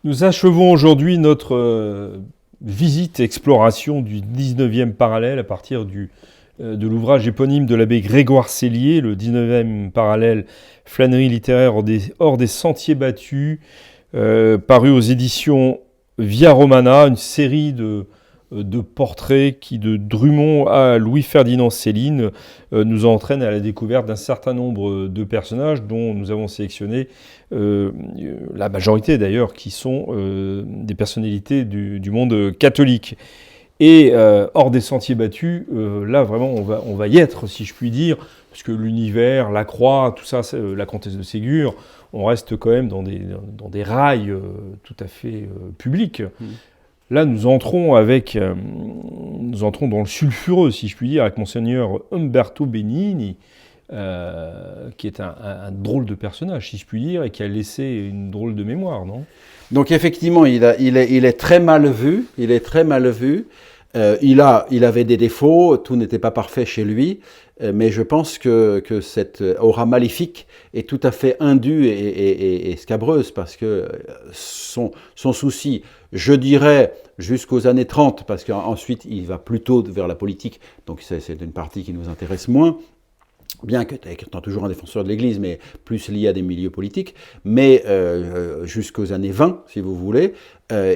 Nous achevons aujourd'hui notre visite, exploration du 19e parallèle à partir de l'ouvrage éponyme de l'abbé Grégoire Sellier, le 19e parallèle flânerie littéraire hors des sentiers battus, paru aux éditions Via Romana, une série de portraits qui, de Drummond à Louis-Ferdinand Céline, nous entraînent à la découverte d'un certain nombre de personnages dont nous avons sélectionné la majorité d'ailleurs qui sont des personnalités du monde catholique. Et hors des sentiers battus, là vraiment on va y être, si je puis dire, parce que l'univers, la croix, tout ça, la comtesse de Ségur, on reste quand même dans des rails tout à fait publics. Là, nous entrons dans le sulfureux, si je puis dire, avec monseigneur Umberto Benigni, qui est un drôle de personnage, si je puis dire, et qui a laissé une drôle de mémoire, non ? Donc effectivement, il est très mal vu. Il est très mal vu. Il avait des défauts. Tout n'était pas parfait chez lui. Mais je pense que cette aura maléfique est tout à fait indue et scabreuse, parce que son souci, je dirais, jusqu'aux années 30, parce qu'ensuite il va plutôt vers la politique, donc c'est une partie qui nous intéresse moins, bien qu'étant toujours un défenseur de l'Église, mais plus lié à des milieux politiques, mais jusqu'aux années 20, si vous voulez,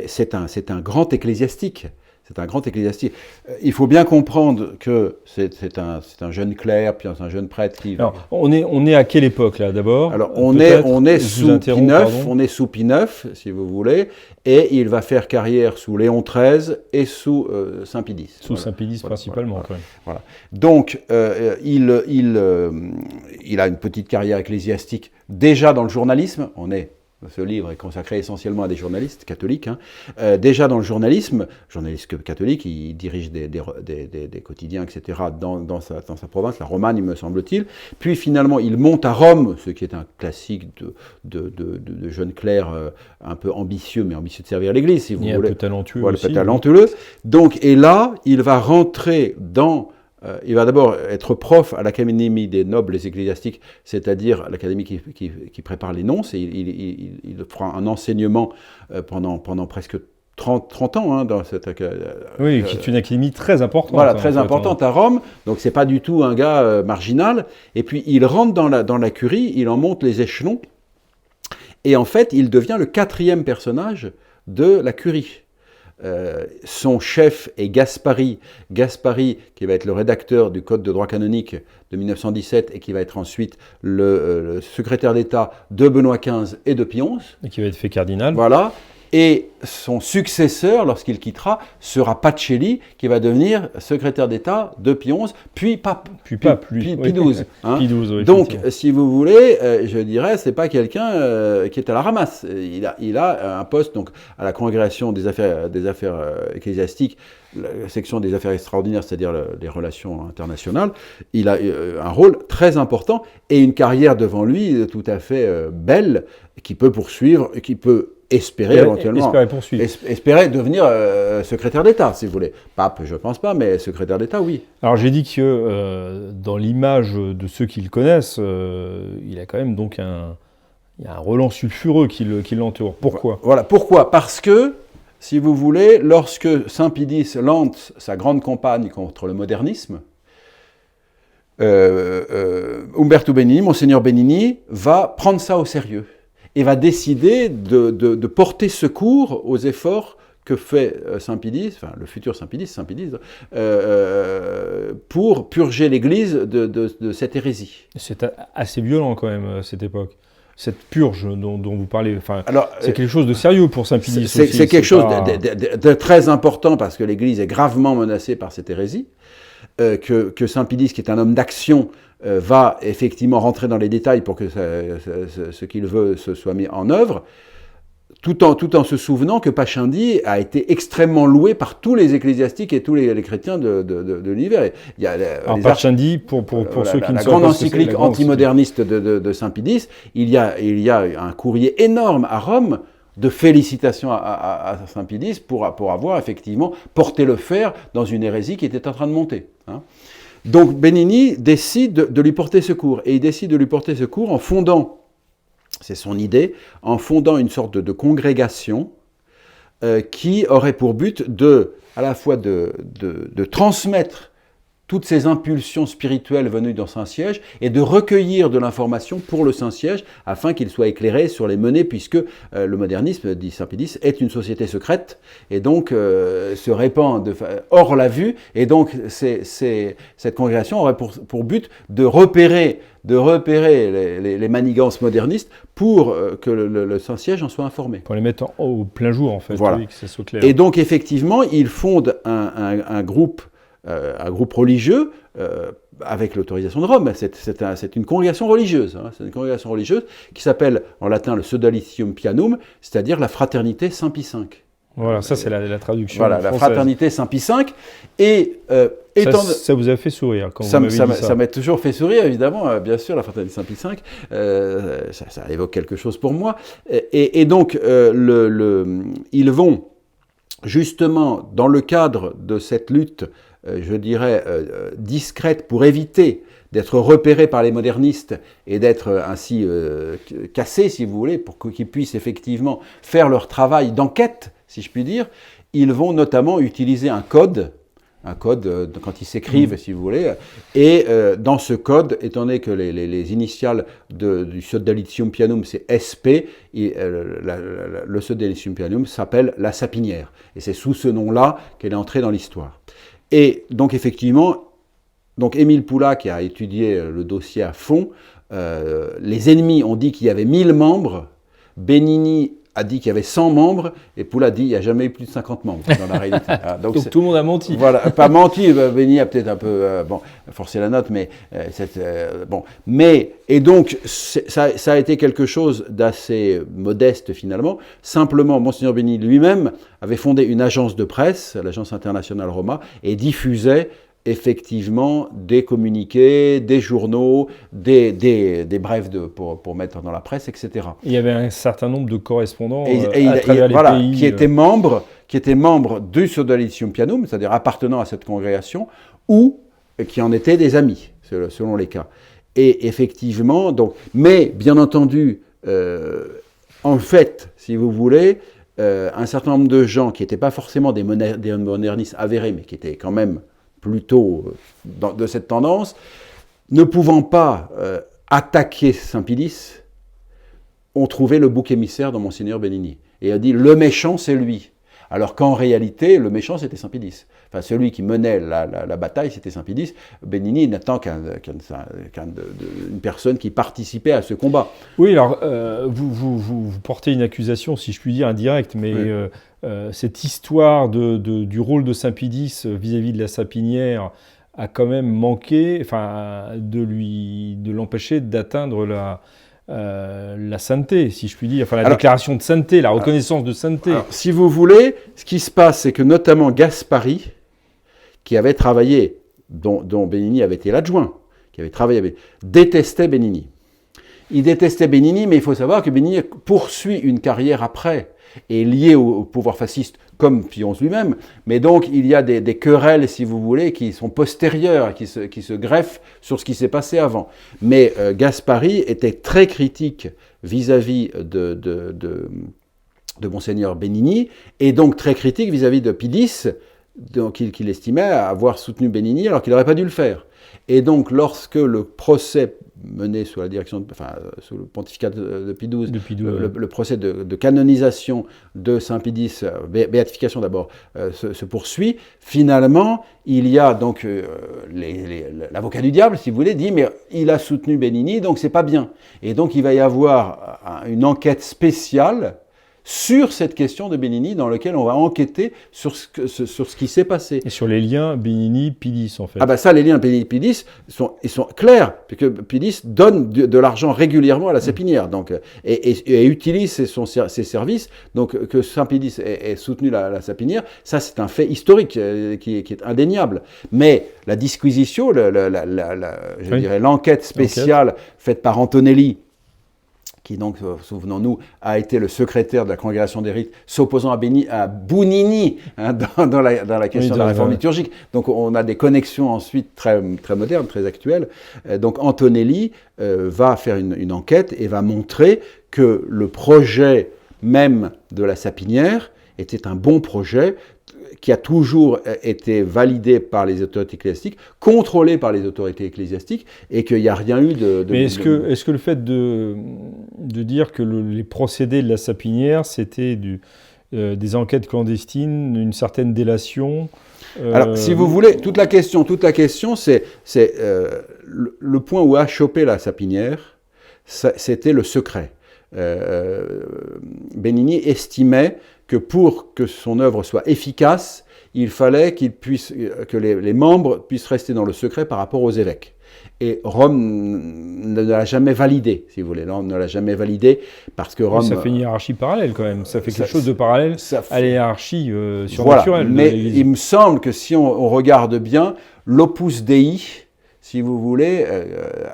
c'est un grand ecclésiastique. C'est un grand ecclésiastique. Il faut bien comprendre que c'est un jeune clerc, puis un jeune prêtre qui... Alors, on est à quelle époque, là, d'abord ? Alors, on est sous Pie IX, si vous voulez, et il va faire carrière sous Léon XIII et sous Saint Pie X. Sous Saint Pie X, principalement, quand même. Voilà. Donc, il a une petite carrière ecclésiastique déjà dans le journalisme. Ce livre est consacré essentiellement à des journalistes catholiques. Déjà dans le journalisme catholique, il dirige des quotidiens, etc., dans sa province, la Romagne, me semble-t-il. Puis finalement, il monte à Rome, ce qui est un classique de jeune clerc un peu ambitieux, mais ambitieux de servir l'Église, si vous voulez. Un peu talentueux aussi. Un peu talentueux. Donc, et là, il va rentrer il va d'abord être prof à l'Académie des nobles ecclésiastiques, c'est-à-dire l'académie qui prépare les nonces, et il fera un enseignement pendant presque 30 ans dans cette académie. Oui, qui est une académie très importante. Voilà, très importante à Rome, donc c'est pas du tout un gars marginal. Et puis il rentre dans la curie, il en monte les échelons, et en fait il devient le 4e personnage de la curie. Son chef est Gaspari, qui va être le rédacteur du Code de droit canonique de 1917 et qui va être ensuite le secrétaire d'État de Benoît XV et de Pie XI. Et qui va être fait cardinal. Voilà. Et son successeur, lorsqu'il quittera, sera Pacelli, qui va devenir secrétaire d'État de Pie XI, puis pape. Puis Pie XII. Pie XII, oui. Donc, si vous voulez, je dirais, c'est pas quelqu'un qui est à la ramasse. Il a un poste donc à la congrégation des affaires ecclésiastiques, la section des affaires extraordinaires, c'est-à-dire les relations internationales. Il a un rôle très important et une carrière devant lui tout à fait belle, qui peut poursuivre, qui peut espérer éventuellement espérer devenir secrétaire d'État, si vous voulez. Pape, je ne pense pas, mais secrétaire d'État, oui. Alors j'ai dit que dans l'image de ceux qui le connaissent, il a quand même donc il y a un relent sulfureux qui l'entoure. Pourquoi ? Voilà, pourquoi ? Parce que, si vous voulez, lorsque Saint Pie X lance sa grande campagne contre le modernisme, Umberto Benigni, monseigneur Benigni, va prendre ça au sérieux et va décider de porter secours aux efforts que fait Saint Pie X, enfin le futur Saint Pie X, pour purger l'Église de cette hérésie. C'est assez violent quand même à cette époque. Cette purge dont vous parlez, c'est quelque chose de sérieux pour Saint Pie X. C'est quelque chose de très important, parce que l'Église est gravement menacée par cette hérésie, que Saint Pie X, qui est un homme d'action, va effectivement rentrer dans les détails pour que ce qu'il veut se soit mis en œuvre, tout en se souvenant que Pachindi a été extrêmement loué par tous les ecclésiastiques et tous les chrétiens de l'univers. Alors Pachindi, pour ceux qui ne savent pas, la grande encyclique antimoderniste de Saint Pie X, il y a un courrier énorme à Rome de félicitations à Saint Pie X pour avoir effectivement porté le fer dans une hérésie qui était en train de monter. Donc Benigni décide de lui porter secours, et il décide de lui porter secours en fondant, c'est son idée, en fondant une sorte de congrégation qui aurait pour but à la fois de transmettre toutes ces impulsions spirituelles venues dans Saint-Siège et de recueillir de l'information pour le Saint-Siège afin qu'il soit éclairé sur les menées, puisque le modernisme, dit Saint-Pédis, est une société secrète et donc se répand hors la vue, et donc cette congrégation aurait pour but de repérer les manigances modernistes pour que le Saint-Siège en soit informé. Pour les mettre au plein jour, en fait, voilà. Oui, que ça soit clair. Et donc, effectivement, il fonde un groupe religieux avec l'autorisation de Rome. C'est une congrégation religieuse. Hein. C'est une congrégation religieuse qui s'appelle en latin le Sodalicium Pianum, c'est-à-dire la fraternité Saint-Pie V. Voilà, ça c'est la traduction Voilà, française. La fraternité Saint-Pie V. Et ça vous a fait sourire quand vous m'avez dit ça. Ça m'a toujours fait sourire, évidemment. Bien sûr, la fraternité Saint-Pie V, ça évoque quelque chose pour moi. Et donc, ils vont justement, dans le cadre de cette lutte, je dirais, discrète pour éviter d'être repérés par les modernistes et d'être ainsi cassés, si vous voulez, pour qu'ils puissent effectivement faire leur travail d'enquête, si je puis dire, ils vont notamment utiliser un code quand ils s'écrivent, si vous voulez, et dans ce code, étant donné que les initiales du Sodalicium Pianum, c'est SP, le Sodalicium Pianum s'appelle la Sapinière, et c'est sous ce nom-là qu'elle est entrée dans l'histoire. Et donc effectivement, Émile Poulain, qui a étudié le dossier à fond, les ennemis ont dit qu'il y avait 1000 membres, Benigni a dit qu'il y avait 100 membres, et Poulain a dit qu'il n'y a jamais eu plus de 50 membres dans la réalité. Donc tout le monde a menti. Voilà, pas menti, Benigni a peut-être un peu forcé la note, mais bon. Et donc, ça a été quelque chose d'assez modeste finalement. Simplement, Monseigneur Benigni lui-même avait fondé une agence de presse, l'agence internationale Roma, et diffusait effectivement des communiqués, des journaux, des brèves pour mettre dans la presse, etc. Il y avait un certain nombre de correspondants à travers les pays. Qui étaient membres du Sodalicium Pianum, c'est-à-dire appartenant à cette congrégation, ou qui en étaient des amis, selon les cas. Et effectivement, donc, mais bien entendu, en fait, si vous voulez, un certain nombre de gens qui n'étaient pas forcément des modernistes avérés, mais qui étaient quand même plutôt de cette tendance, ne pouvant pas attaquer Saint-Pédis, ont trouvé le bouc émissaire dans Monseigneur Benigni. Et a dit, le méchant, c'est lui. Alors qu'en réalité, le méchant, c'était Saint-Pédis. Enfin, celui qui menait la bataille, c'était Saint-Pédis. Benigni n'attend qu'une personne qui participait à ce combat. Oui, alors, vous portez une accusation, si je puis dire, indirecte, mais oui. Cette histoire du rôle de Saint-Pédis vis-à-vis de la Sapinière a quand même manqué, enfin, de l'empêcher d'atteindre la sainteté, si je puis dire, enfin la déclaration de sainteté, la reconnaissance de sainteté. Alors, si vous voulez, ce qui se passe, c'est que notamment Gaspari, qui avait travaillé, dont Benigni avait été l'adjoint, qui avait travaillé détestait Benigni. Il détestait Benigni, mais il faut savoir que Benigni poursuit une carrière après, et lié au pouvoir fasciste, comme Pie XI lui-même, mais donc il y a des querelles, si vous voulez, qui sont postérieures, qui se greffent sur ce qui s'est passé avant. Mais Gaspari était très critique vis-à-vis de Monseigneur Benigni, et donc très critique vis-à-vis de Pédis, qu'il estimait avoir soutenu Benigni alors qu'il n'aurait pas dû le faire. Et donc lorsque le procès mené sous la direction, sous le pontificat de Pie XII, le procès de canonisation de Saint-Pédis, béatification d'abord, se poursuit. Finalement, il y a donc l'avocat du diable, si vous voulez, dit mais il a soutenu Benigni, donc c'est pas bien. Et donc il va y avoir une enquête spéciale sur cette question de Benigni, dans laquelle on va enquêter sur ce qui s'est passé. Et sur les liens Benigni-Pédis, en fait. Ah ben ça, les liens Benigni-Pédis, ils sont clairs, puisque Pédis donne de l'argent régulièrement à la Sapinière, donc, et utilise ses services, donc que Saint-Pédis ait soutenu la Sapinière, ça c'est un fait historique qui est indéniable. Mais la disquisition, je dirais l'enquête spéciale faite par Antonelli, qui donc, souvenons-nous, a été le secrétaire de la Congrégation des Rites, s'opposant à Bounini dans la question de la réforme liturgique. Donc on a des connexions ensuite très, très modernes, très actuelles. Donc Antonelli va faire une enquête et va montrer que le projet même de la Sapinière était un bon projet qui a toujours été validé par les autorités ecclésiastiques, contrôlé par les autorités ecclésiastiques, et qu'il n'y a rien eu de... Mais est-ce que le fait de dire que les procédés de la Sapinière, c'était des enquêtes clandestines, une certaine délation... Alors, si vous voulez, toute la question, c'est le point où a chopé la Sapinière, c'était le secret. Benigni estimait que pour que son œuvre soit efficace, il fallait que les membres puissent rester dans le secret par rapport aux évêques. Et Rome ne l'a jamais validé, si vous voulez. On ne l'a jamais validé parce que Rome... Ça fait une hiérarchie parallèle quand même. Ça fait quelque chose de parallèle à la hiérarchie surnaturelle. Voilà. Mais il me semble que si on regarde bien, l'Opus Dei, si vous voulez,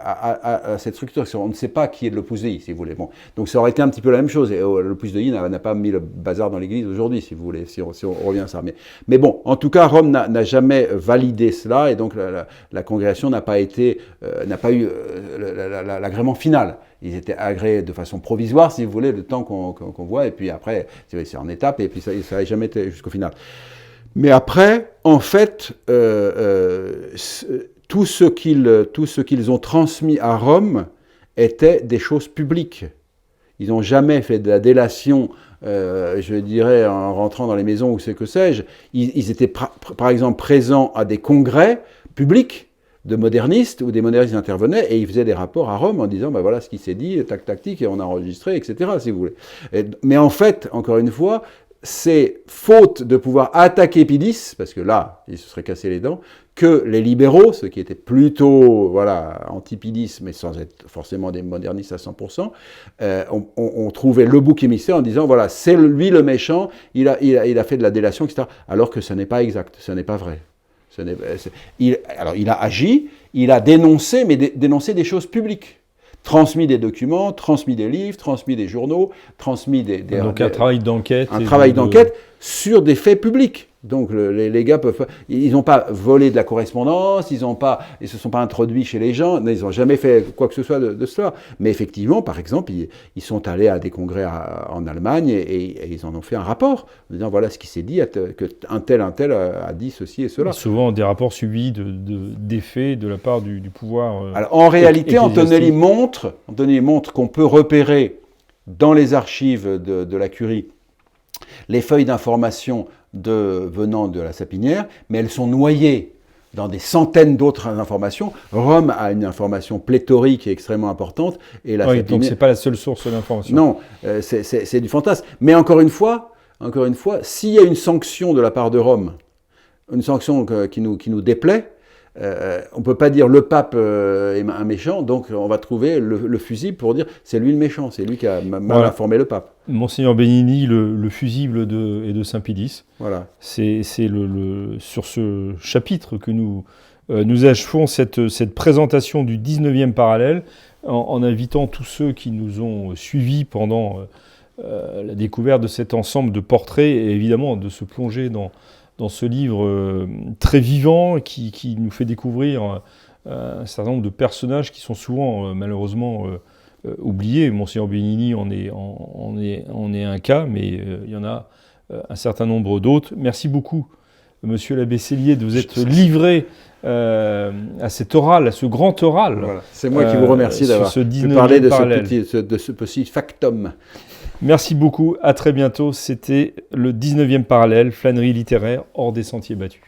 à cette structure, on ne sait pas qui est de l'Opus Dei, si vous voulez. Bon. Donc ça aurait été un petit peu la même chose. Et l'Opus Dei n'a pas mis le bazar dans l'Église aujourd'hui, si vous voulez, si on revient à ça. Mais bon, en tout cas, Rome n'a jamais validé cela, et donc la congrégation n'a pas eu l'agrément final. Ils étaient agréés de façon provisoire, si vous voulez, le temps qu'on voit, et puis après, c'est en étapes, et puis ça n'a jamais été jusqu'au final. Mais après, en fait, tout ce qu'ils ont transmis à Rome était des choses publiques. Ils n'ont jamais fait de la délation, je dirais, en rentrant dans les maisons ou ce que sais-je. Ils étaient, par exemple, présents à des congrès publics de modernistes, où des modernistes intervenaient, et ils faisaient des rapports à Rome en disant, ben voilà ce qui s'est dit, tac, et on a enregistré, etc., si vous voulez. Mais en fait, encore une fois, c'est faute de pouvoir attaquer Pidis, parce que là, il se serait cassé les dents, que les libéraux, ceux qui étaient plutôt anti-Pidis, mais sans être forcément des modernistes à 100%, ont trouvé le bouc émissaire en disant, voilà, c'est lui le méchant, il a fait de la délation, etc. Alors que ce n'est pas exact, ce n'est pas vrai. Alors il a agi, il a dénoncé, mais dénoncé des choses publiques. Transmis des documents, transmis des livres, transmis des journaux, transmis donc un travail d'enquête. Un travail d'enquête sur des faits publics. Donc les gars ils n'ont pas volé de la correspondance, ils se sont pas introduits chez les gens, ils n'ont jamais fait quoi que ce soit de cela. Mais effectivement, par exemple, ils sont allés à des congrès en Allemagne et ils en ont fait un rapport, en disant voilà ce qui s'est dit, que un tel a dit ceci et cela. Et souvent des rapports suivis d'effets de la part du pouvoir. Alors en réalité, Antonelli montre qu'on peut repérer dans les archives de la Curie les feuilles d'information venant de la Sapinière, mais elles sont noyées dans des centaines d'autres informations. Rome a une information pléthorique et extrêmement importante. Et la Sapinière... donc ce n'est pas la seule source d'information. Non, c'est du fantasme. Mais encore une fois, s'il y a une sanction de la part de Rome, une sanction qui nous déplaît, on ne peut pas dire le pape est un méchant, donc on va trouver le fusible pour dire c'est lui le méchant, c'est lui qui a mal informé le pape. Monseigneur Benigni, le fusible de Saint-Pidis. Voilà. C'est sur ce chapitre que nous achevons cette présentation du 19e parallèle en invitant tous ceux qui nous ont suivis pendant la découverte de cet ensemble de portraits et évidemment de se plonger dans ce livre très vivant qui nous fait découvrir un certain nombre de personnages qui sont souvent malheureusement oubliés. Monseigneur Benigni en est un cas, mais il y en a un certain nombre d'autres. Merci beaucoup, Monsieur l'abbé Sellier, de vous être livré à cet oral, à ce grand oral. Voilà. C'est moi qui vous remercie d'avoir pu parler de ce petit factum. Merci beaucoup, à très bientôt. C'était le 19e parallèle, flânerie littéraire hors des sentiers battus.